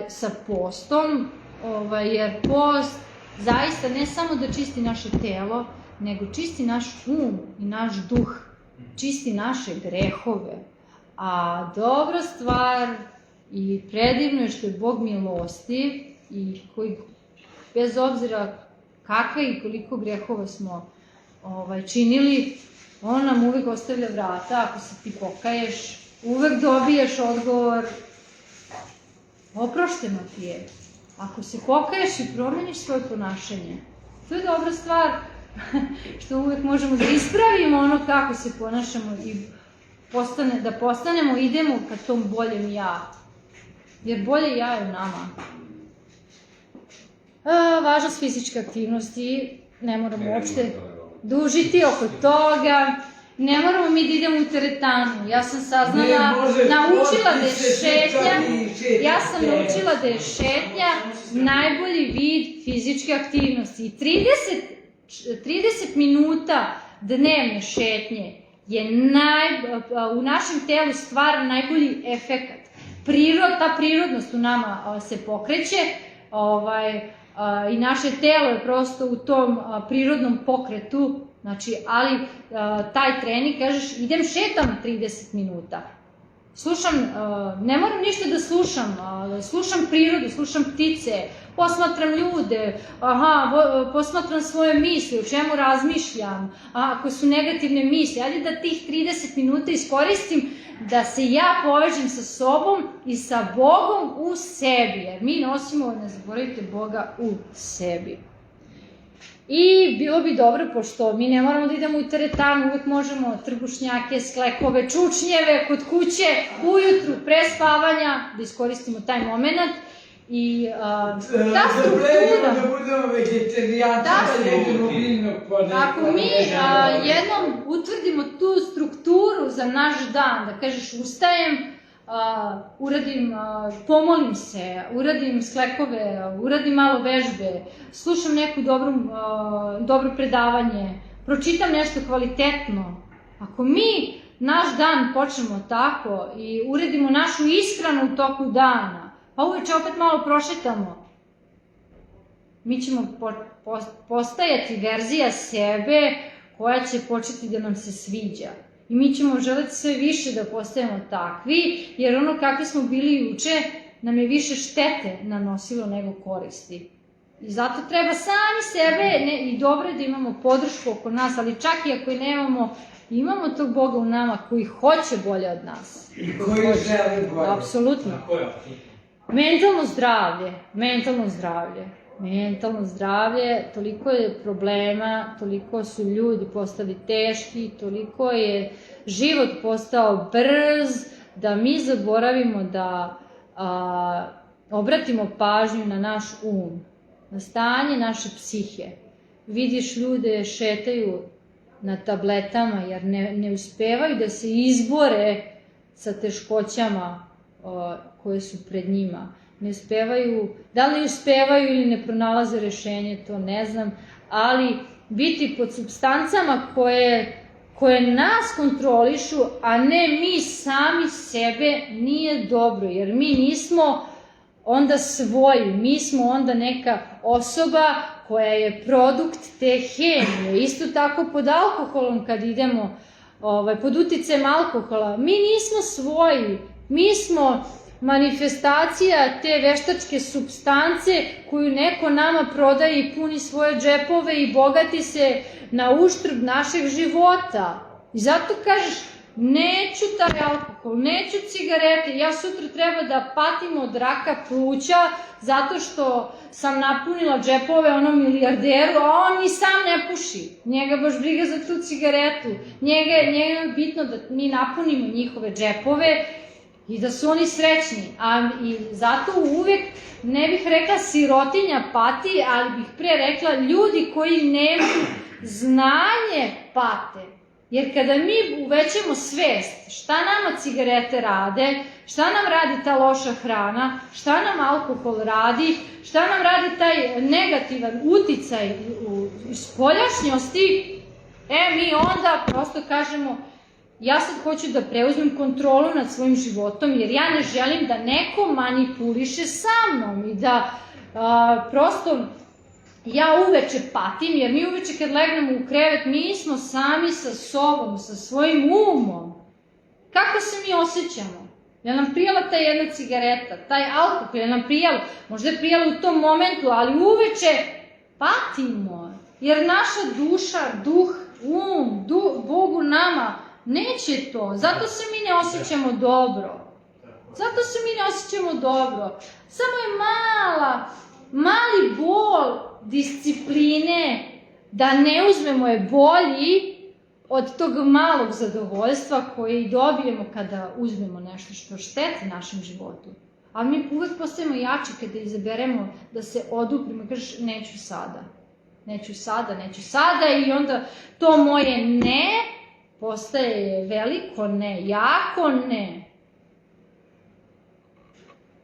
sa postom, jer post zaista ne samo da čisti naše telo, nego čisti naš um i naš duh, čisti naše grehove. A dobra stvar i predivno je što je Bog milosti i koji, bez obzira kakve i koliko grehova smo činili, on nam uvek ostavlja vrata, ako se ti pokaješ, uvek dobiješ odgovor, oprošteno ti je. Ako se pokaješ i promeniš svoje ponašanje, to je dobra stvar, što uvek možemo da ispravimo ono kako se ponašamo i da postanemo, idemo ka tom boljem ja. Jer bolje ja je u nama. Važnost fizičke aktivnosti, ne moramo uopšte dužiti oko toga. Ne moramo mi da idemo u teretanu. Ja sam saznala, naučila da je šetnja najbolji vid fizičke aktivnosti. I 30 minuta dnevne šetnje je u našem telu stvara najbolji efekat. Ta prirodnost u nama se pokreće i naše telo je prosto u tom prirodnom pokretu. Znači, ali taj trening, kažeš, idem šetam 30 minuta. Slušam, ne moram ništa da slušam prirodu, slušam ptice, posmatram ljude, posmatram svoje misli, o čemu razmišljam, ako su negativne misli, ajde da tih 30 minuta iskoristim da se ja povežem sa sobom i sa Bogom u sebi, jer mi nosimo, ne zaboravite, Boga u sebi. I bilo bi dobro, pošto mi ne moramo da idemo u teretanu, uvek možemo trbušnjake, sklekove, čučnjeve kod kuće, ujutru, pre spavanja, da iskoristimo taj moment. I ta struktura... Da budemo vegetarijanci, da jedemo biljnog porekla. Ako mi jednom utvrdimo tu strukturu za naš dan, da kažeš ustajem, pomolim se, uradim sklekove, uradim malo vežbe, slušam neku dobro predavanje, pročitam nešto kvalitetno. Ako mi naš dan počnemo tako i uredimo našu ishranu u toku dana, pa uveče opet malo prošetamo, mi ćemo postajati verzija sebe koja će početi da nam se sviđa. I mi ćemo želeti sve više da postajemo takvi, jer ono kakvi smo bili juče nam je više štete nanosilo nego koristi. I zato treba sami sebe, i dobro je da imamo podršku oko nas, ali čak i ako i nemamo, imamo tog Boga u nama koji hoće bolje od nas. I koji želi bolje. Apsolutno. Mentalno zdravlje, toliko je problema, toliko su ljudi postali teški, toliko je život postao brz, da mi zaboravimo da obratimo pažnju na naš na stanje naše psihe. Vidiš ljude šetaju na tabletama jer ne uspevaju da se izbore sa teškoćama koje su pred njima. Ne uspevaju, da li uspevaju ili ne pronalaze rešenje, to ne znam, ali biti pod supstancama koje nas kontrolišu, a ne mi sami sebe, nije dobro, jer mi nismo onda svoji, mi smo onda neka osoba koja je produkt te hemije. Isto tako pod alkoholom kad idemo, pod uticajem alkohola, mi nismo svoji, mi smo manifestacija te veštačke supstance koju neko nama prodaje i puni svoje džepove i bogati se na uštrb našeg života. I zato kažeš, neću taj alkohol, neću cigarete, ja sutra treba da patim od raka pluća zato što sam napunila džepove onom milijarderu, a on ni sam ne puši. Njega baš briga za tu cigaretu. Njega je bitno da mi napunimo njihove džepove i da su oni srećni. I zato uvek ne bih rekla sirotinja pati, ali bih pre rekla ljudi koji nemaju znanje pate. Jer kada mi uvećemo svest šta nama cigarete rade, šta nam radi ta loša hrana, šta nam alkohol radi, šta nam radi taj negativan uticaj iz spoljašnjosti, mi onda prosto kažemo ja sad hoću da preuzmem kontrolu nad svojim životom jer ja ne želim da neko manipuliše sa mnom i da prosto ja uveče patim, jer mi uveče kad legnemo u krevet, mi smo sami sa sobom, sa svojim umom. Kako se mi osjećamo? Je nam prijala ta jedna cigareta, taj alkohol, je nam prijala? Možda je prijala u tom momentu, ali uveče patimo, jer naša duša, duh, Bog u nama neće to. Zato se mi ne osjećamo dobro. Samo je mali bol discipline da ne uzmemo je bolji od tog malog zadovoljstva koje i dobijemo kada uzmemo nešto što šteti našem životu. Ali mi uvek postajemo jači kada izaberemo da se oduprimo i kažeš neću sada i onda to moje ne postaje veliko ne, jako ne.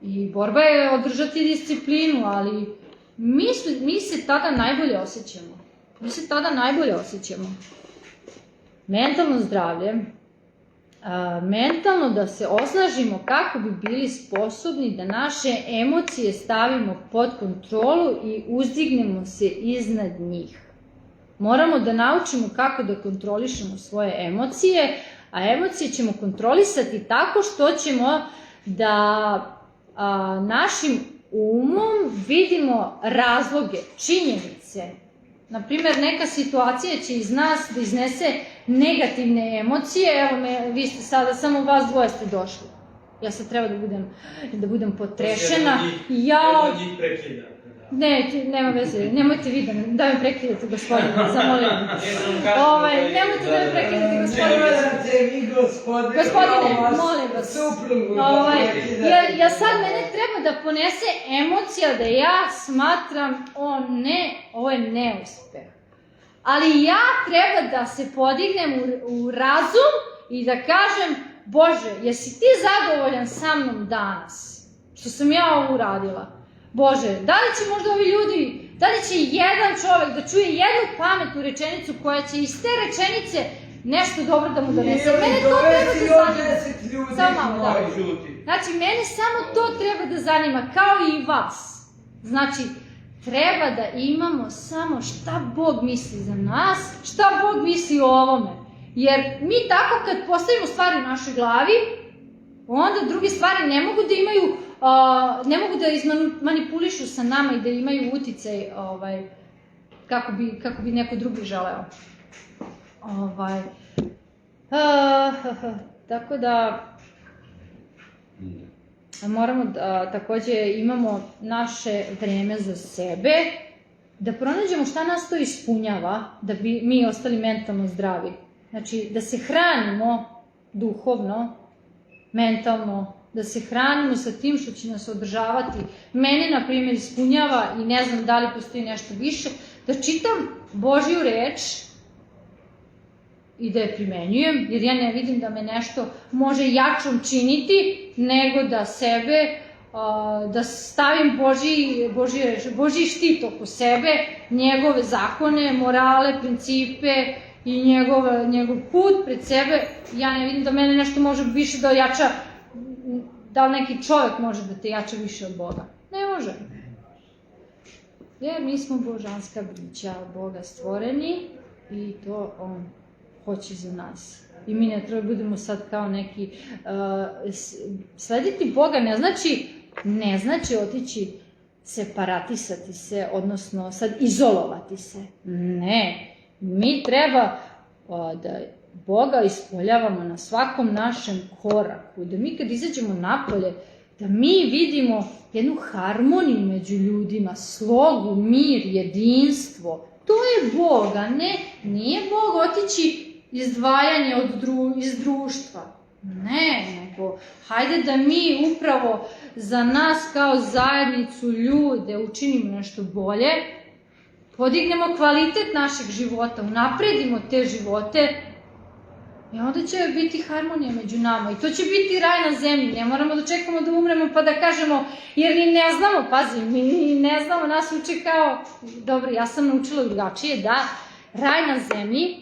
I borba je održati disciplinu, ali mi se tada najbolje osjećamo. Mentalno zdravlje, mentalno da se osnažimo kako bi bili sposobni da naše emocije stavimo pod kontrolu i uzdignemo se iznad njih. Moramo da naučimo kako da kontrolišemo svoje emocije, a emocije ćemo kontrolisati tako što ćemo da našim umom vidimo razloge, činjenice. Naprimer, neka situacija će iz nas da iznese negativne emocije. Evo me, vi ste sada, samo vas dvoje ste došli. Ja sad treba da budem potrešena. Jedno od njih prekida. Ne, nema veze, nemojte vi da me prekidate, gospodine, zamolim. Nemojte da me prekidate, gospodine, molim vas. Ja sad mene treba da ponese emocija da ja smatram, ovo je neuspeh. Ali ja treba da se podignem u razum i da kažem, Bože, jesi ti zadovoljan sa mnom danas, što sam ja ovo uradila? Bože, da li će možda ovi ljudi, da li će jedan čovek da čuje jednu pametnu rečenicu koja će iz te rečenice nešto dobro da mu donese? Mene to treba da zanima. Samo malo, da. Znači, mene samo to treba da zanima, kao i vas. Znači, treba da imamo samo šta Bog misli za nas, šta Bog misli o ovome. Jer mi tako kad postavimo stvari u našoj glavi, onda druge stvari ne mogu da imaju, ne mogu da izmanipulišu sa nama i da imaju uticaj kako bi neko drugi želeo. Tako da moramo da takođe imamo naše vreme za sebe, da pronađemo šta nas to ispunjava da bi mi ostali mentalno zdravi. Znači, da se hranimo duhovno, mentalno, da se hranimo sa tim što će nas održavati. Mene, na primjer, ispunjava i ne znam da li postoji nešto više, da čitam Božju reč i da je primenjujem, jer ja ne vidim da me nešto može jačom činiti, nego da sebe, da stavim Božji štit oko sebe, njegove zakone, morale, principe i njegov put pred sebe. Ja ne vidim da mene nešto može više da jača, da li neki čovek može da te jača više od Boga. Ne može. Jer mi smo božanska bića, Boga stvoreni i to On hoće za nas. I mi ne treba budemo sad kao neki... Slediti Boga ne znači otići separatisati se, odnosno sad izolovati se. Ne. Mi treba da Boga ispoljavamo na svakom našem koraku, da mi kad izađemo napolje, da mi vidimo jednu harmoniju među ljudima, slogu, mir, jedinstvo. To je Bog, a nije Bog otići izdvajanje iz društva. Ne, nego hajde da mi upravo za nas kao zajednicu ljude učinimo nešto bolje, podignemo kvalitet našeg života, unapredimo te živote i onda će biti harmonija među nama i to će biti raj na zemlji. Ne moramo da čekamo da umremo pa da kažemo, jer ni ne znamo, pazi, mi ne znamo, nas uče kao, dobro, ja sam naučila drugačije, da raj na zemlji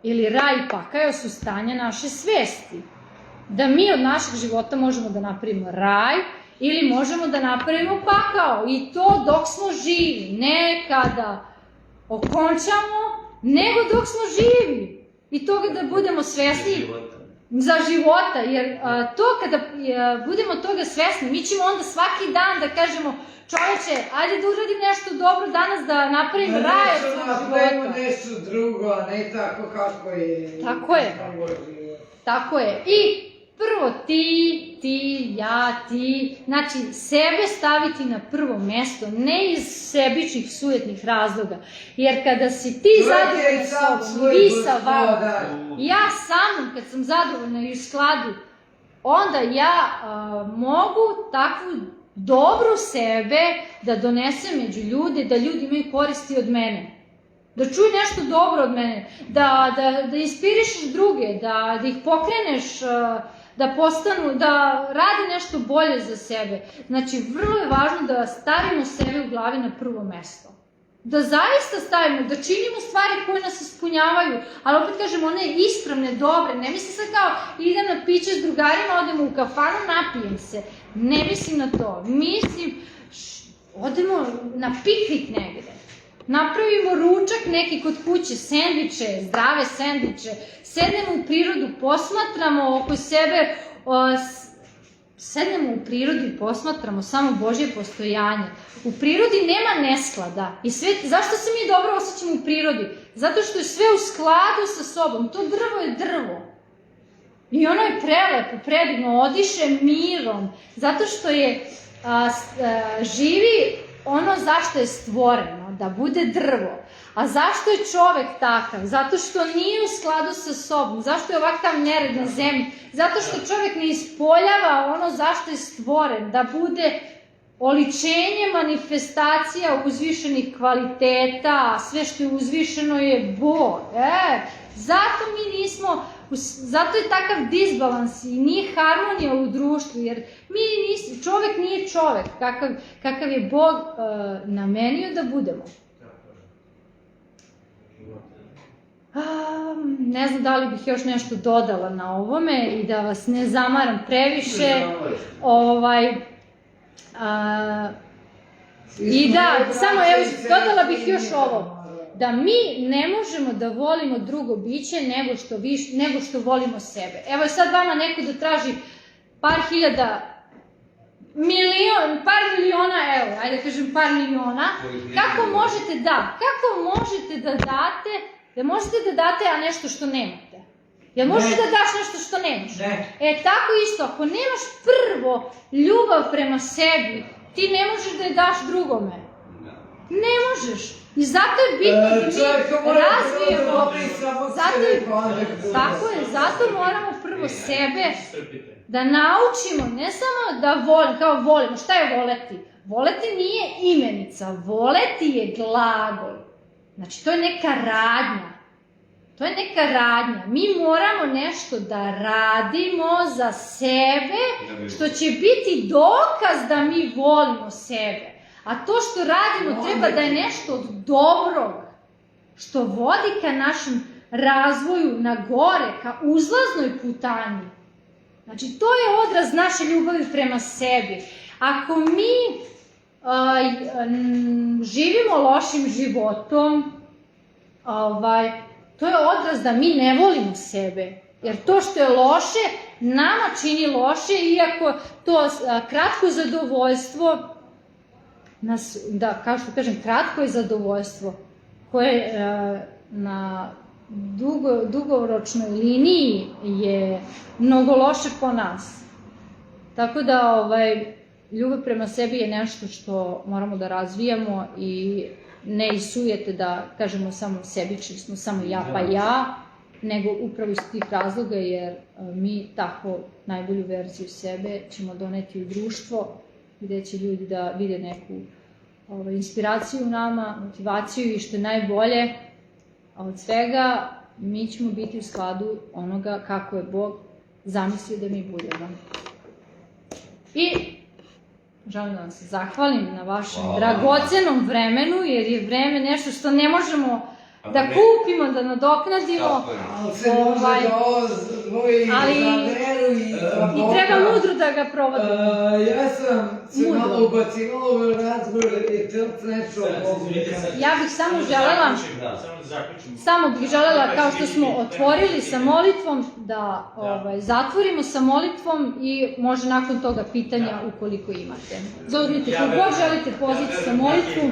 ili raj i pakao su stanja naše svesti. Da mi od našeg života možemo da napravimo raj ili možemo da napravimo pakao i to dok smo živi, ne kada okončamo, nego dok smo živi. I toga da budemo svesni za života, jer to kada budemo toga svesni, mi ćemo onda svaki dan da kažemo čoveče, ajde da uradim nešto dobro danas, da napravim raj od svog života. Napravimo nešto drugo, a ne tako kako je. Tako je. Tako je. I prvo ti, ja, ti, znači sebe staviti na prvo mesto, ne iz sebičnih, sujetnih razloga. Jer kada si ti zadovoljna sobom, vi sa vama, ja sa mnom kad sam zadovoljna i u skladu, onda ja mogu takvu dobru sebe da donesem među ljude, da ljudi imaju koristi od mene. Da čuju nešto dobro od mene, da inspirišeš druge, da ih pokreneš, da postanu, da radi nešto bolje za sebe. Znači, vrlo je važno da stavimo sebe u glavi na prvo mesto. Da zaista stavimo, da činimo stvari koje nas ispunjavaju, ali opet kažem, one ispravne, dobre, ne mislim sad kao idem na piće s drugarima, odemo u kafanu, napijem se. Ne mislim na to. Mislim, odemo na piknik negde. Napravimo ručak neki kod kuće, sendviče, zdrave sendviče, sednemo u prirodu, posmatramo oko sebe, sednemo u prirodu i posmatramo samo Božje postojanje. U prirodi nema nesklada. I zašto se mi dobro osjećamo u prirodi? Zato što je sve u skladu sa sobom. To drvo je drvo. I ono je prelepo, predivno, odiše mirom. Zato što je živi ono zašto je stvoreno, da bude drvo. A zašto je čovek takav? Zato što nije u skladu sa sobom. Zašto je ovakav nered na zemlji? Zato što čovek ne ispoljava ono zašto je stvoren, da bude oličenje manifestacija uzvišenih kvaliteta, sve što je uzvišeno je Bog. Zato mi nismo, zato je takav disbalans i nije harmonija u društvu, jer čovek nije čovek, kakav je Bog namenio da budemo. Ne znam da li bih još nešto dodala na ovome i da vas ne zamaram previše. I da, samo evo, dodala bih još ovo. Da mi ne možemo da volimo drugo biće nego što volimo sebe. Evo je sad vama neko da traži par miliona eura, ajde da kažem par miliona, kako možete da date, da možete da date, a nešto što nemate? Jel možeš da daš nešto što nemaš? Ne. Tako isto, ako nemaš prvo ljubav prema sebi, ti ne možeš da je daš drugome. Ne možeš. I zato je bitno da mi razvijemo, zato moramo prvo sebe da naučimo, ne samo da volimo, kao volimo, šta je voleti? Voleti nije imenica, voleti je glagol. Znači, to je neka radnja. To je neka radnja. Mi moramo nešto da radimo za sebe, što će biti dokaz da mi volimo sebe. A to što radimo treba da je nešto od dobrog, što vodi ka našem razvoju na gore, ka uzlaznoj putanji. Znači, to je odraz naše ljubavi prema sebi. Ako mi živimo lošim životom, to je odraz da mi ne volimo sebe. Jer to što je loše, nama čini loše, iako to kratko zadovoljstvo, kao što kažem, kratko je zadovoljstvo, koje na dugoročnoj liniji je mnogo loše po nas. Tako da ljubav prema sebi je nešto što moramo da razvijamo i ne isujete da kažemo samo sebični smo, samo ja pa ja, nego upravo iz tih razloga, jer mi tako najbolju verziju sebe ćemo doneti u društvo, gde će ljudi da vide neku inspiraciju u nama, motivaciju i što je najbolje od svega, mi ćemo biti u skladu onoga kako je Bog zamislio da mi budemo. I želim da vam se zahvalim na vašem dragocenom vremenu, jer je vreme nešto što ne možemo da kupimo, da nadoknadimo. Ali se može da odvoji za veru i za Boga. I treba mudro da ga provodimo. Ja sam se malo ubacivala u razgovor i nešto Bogu. Ja bih samo želela, kao što smo otvorili sa molitvom, da zatvorimo sa molitvom i može nakon toga pitanja ukoliko imate. Zauzmite kako god želite poziciju sa molitvu.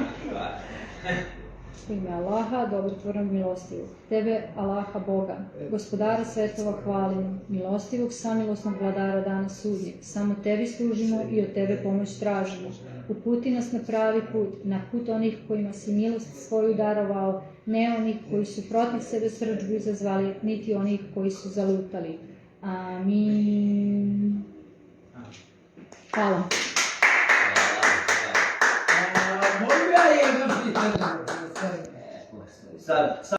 U ime Allaha, dobrotvornog, milostivog. Tebe, Allaha Boga, gospodara svetova, hvalimo, milostivog, samilosnog vladara dana sudnjeg. Samo tebi služimo i od tebe pomoć tražimo. Uputi nas na pravi put, na put onih kojima si milost svoju darovao, ne onih koji su protiv sebe srdžbu izazvali, niti onih koji su zalutali. Amin. Hvala. Mogu ja jedno pitanje? Sad